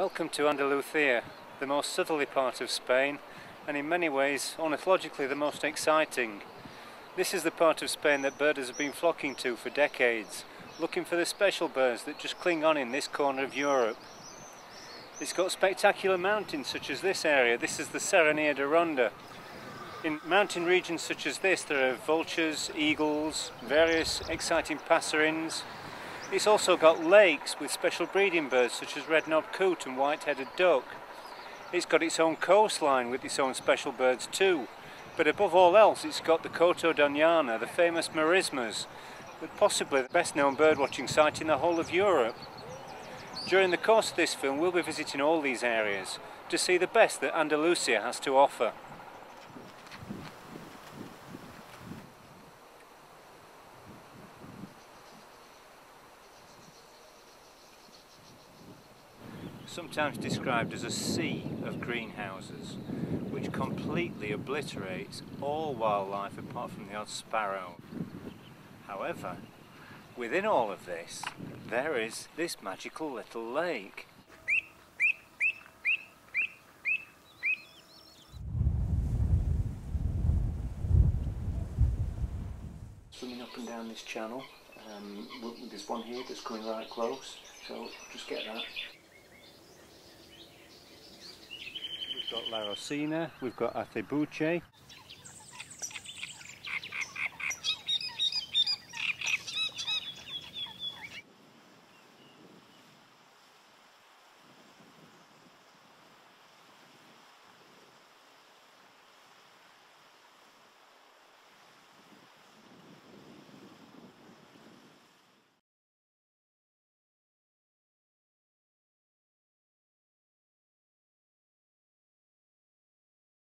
Welcome to Andalucia, the most southerly part of Spain, and in many ways, ornithologically, the most exciting. This is the part of Spain that birders have been flocking to for decades, looking for the special birds that just cling on in this corner of Europe. It's got spectacular mountains such as this area. This is the Serranía de Ronda. In mountain regions such as this, there are vultures, eagles, various exciting passerines. It's also got lakes with special breeding birds such as red-knobbed coot and white-headed duck. It's got its own coastline with its own special birds too. But above all else, it's got the Coto Doñana, the famous merismas, but possibly the best known birdwatching site in the whole of Europe. During the course of this film, we'll be visiting all these areas to see the best that Andalucia has to offer. Sometimes described as a sea of greenhouses, which completely obliterates all wildlife apart from the odd sparrow. However, within all of this, there is this magical little lake. Swimming up and down this channel, there's one here that's coming right close, so just get that. We've got La Rosina, we've got Acebuche,